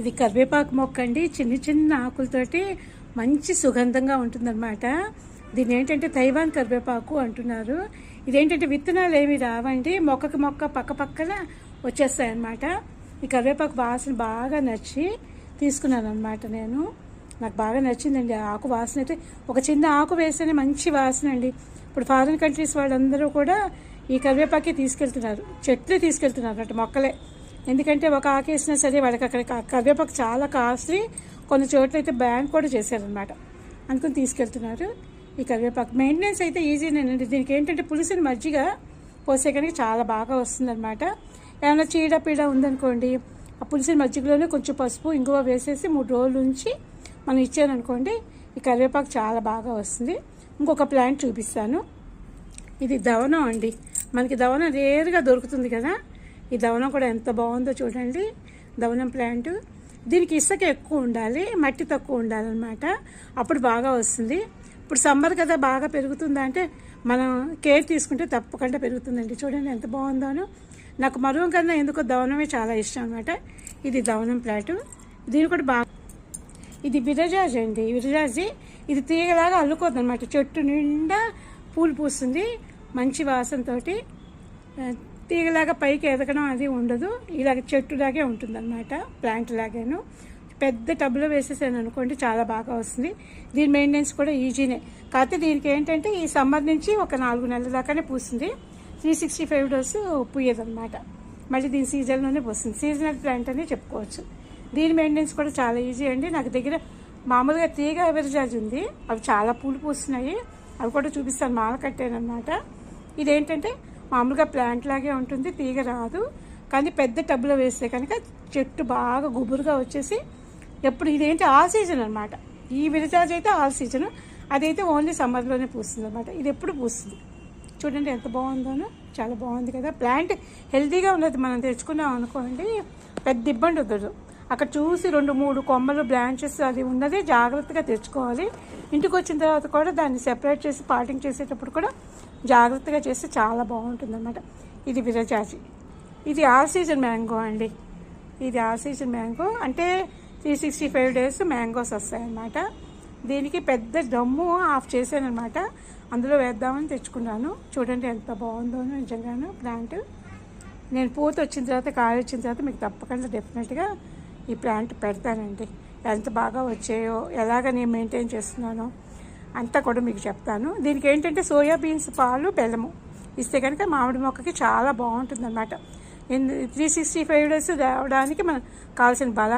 ఇది కరివేపాకు మొక్క అండి. చిన్న చిన్న ఆకులతోటి మంచి సుగంధంగా ఉంటుందన్నమాట. దీని ఏంటంటే తైవాన్ కరివేపాకు అంటున్నారు. ఇదేంటంటే విత్తనాలు ఏమి రావండి, మొక్కకి మొక్క పక్క పక్కన వచ్చేస్తాయి అన్నమాట. ఈ కరివేపాకు వాసన బాగా నచ్చి తీసుకున్నాను అనమాట. నాకు బాగా నచ్చిందండి ఆకు వాసన. అయితే ఒక చిన్న ఆకు వేస్తేనే మంచి వాసన అండి. ఇప్పుడు ఫారిన్ కంట్రీస్ వాళ్ళందరూ కూడా ఈ కరివేపాకే తీసుకెళ్తున్నారు, చెట్లే తీసుకెళ్తున్నారు అటు మొక్కలే. ఎందుకంటే ఒక ఆకు వేసినా సరే వాళ్ళకి అక్కడ కరివేపాకు చాలా కాస్ట్లీ. కొన్ని చోట్ల అయితే బ్యాన్ కూడా చేశారనమాట, అనుకుని తీసుకెళ్తున్నారు. ఈ కరివేపాకు మెయింటెనెన్స్ అయితే ఈజీనేనండి. దీనికి ఏంటంటే పులిసిన మజ్జిగ పోసే కనుక చాలా బాగా వస్తుందన్నమాట. ఏమైనా చీడ ఉందనుకోండి, ఆ పులిసిన మజ్జిగలోనే కొంచెం పసుపు ఇంగువ వేసేసి 3 రోజుల నుంచి మనం ఇచ్చారనుకోండి, ఈ కరివేపాకు చాలా బాగా వస్తుంది. ఇంకొక ప్లాంట్ చూపిస్తాను. ఇది దవనం అండి. మనకి దవనం రేరుగా దొరుకుతుంది కదా, ఈ దవనం కూడా ఎంత బాగుందో చూడండి. దవనం ప్లాంట్. దీనికి ఇసుక ఎక్కువ ఉండాలి, మట్టి తక్కువ ఉండాలన్నమాట, అప్పుడు బాగా వస్తుంది. ఇప్పుడు సమ్మర్ కదా, బాగా పెరుగుతుందా అంటే మనం కేర్ తీసుకుంటే తప్పకుండా పెరుగుతుందండి. చూడండి ఎంత బాగుందోనో. నాకు మరువం కన్నా ఎందుకో దవనమే చాలా ఇష్టం అనమాట. ఇది దవనం ప్లాంట్. దీని కూడా బాగా, ఇది విరజాజి అండి. విరజాజి ఇది తీగలాగా అల్లుకోద్ది అనమాట. చెట్టు నిండా పూలు పూస్తుంది మంచి వాసనతోటి. తీగలాగా పైకి ఎదగడం అది ఉండదు, ఇలాగ చెట్టులాగే ఉంటుందన్నమాట, ప్లాంట్ లాగాను. పెద్ద టబ్లో వేసేసాను అనుకోండి, చాలా బాగా వస్తుంది. దీని మెయింటెనెన్స్ కూడా ఈజీనే. కాకపోతే దీనికి ఏంటంటే ఈ సమ్మర్ నుంచి ఒక 4 నెలల దాకానే పూస్తుంది. 365 డేస్ పూయేదన్నమాట. మళ్ళీ దీని సీజన్లోనే పూస్తుంది. సీజనల్ ప్లాంట్ అని చెప్పుకోవచ్చు. దీని మెయింటెనెన్స్ కూడా చాలా ఈజీ అండి. నాకు దగ్గర మామూలుగా తీగ విరజాజి ఉంది, అవి చాలా పూలు పూస్తున్నాయి. అవి కూడా చూపిస్తాను, మాల కట్టానమాట. ఇదేంటంటే మామూలుగా ప్లాంట్ లాగే ఉంటుంది, తీగ రాదు. కానీ పెద్ద టబ్లో వేస్తే కనుక చెట్టు బాగా గుబురుగా వచ్చేసి ఎప్పుడు ఇదేంటి ఆల్ సీజన్ అనమాట. ఈ విరజాజి అయితే ఆల్ సీజన్, అదైతే ఓన్లీ సమ్మర్లోనే పూస్తుంది అనమాట. ఇది ఎప్పుడు పూస్తుంది. చూడండి ఎంత బాగుందోనో, చాలా బాగుంది కదా. ప్లాంట్ హెల్తీగా ఉన్నది. మనం తెచ్చుకున్నాం అనుకోండి, పెద్ద ఇబ్బంది వద్దు. అక్కడ చూసి 2-3 కొమ్మలు బ్రాంచెస్ అది ఉన్నదే జాగ్రత్తగా తెచ్చుకోవాలి. ఇంటికి వచ్చిన తర్వాత కూడా దాన్ని సెపరేట్ చేసి పాటింగ్ చేసేటప్పుడు కూడా జాగ్రత్తగా చేస్తే చాలా బాగుంటుంది అన్నమాట. ఇది విరజాజి. ఇది ఆల్ సీజన్ మ్యాంగో అండి. ఇది ఆల్ సీజన్ మ్యాంగో అంటే 365 డేస్ మ్యాంగోస్ వస్తాయన్నమాట. దీనికి పెద్ద డమ్ము ఆఫ్ చేశానమాట, అందులో వేద్దామని తెచ్చుకున్నాను. చూడండి ఎంత బాగుందో నిజంగాను ప్లాంట్. నేను పూత వచ్చిన తర్వాత, కాయ వచ్చిన తర్వాత మీకు తప్పకుండా డెఫినెట్గా ఈ ప్లాంట్ పెడతానండి. ఎంత బాగా వచ్చాయో, ఎలాగ నేను మెయింటైన్ చేస్తున్నానో అంతా కూడా మీకు చెప్తాను. దీనికి ఏంటంటే సోయాబీన్స్ పాలు బెల్లము ఇస్తే కనుక మామిడి మొక్కకి చాలా బాగుంటుంది అన్నమాట. 365 డేస్ రావడానికి మనకు కావాల్సిన బలం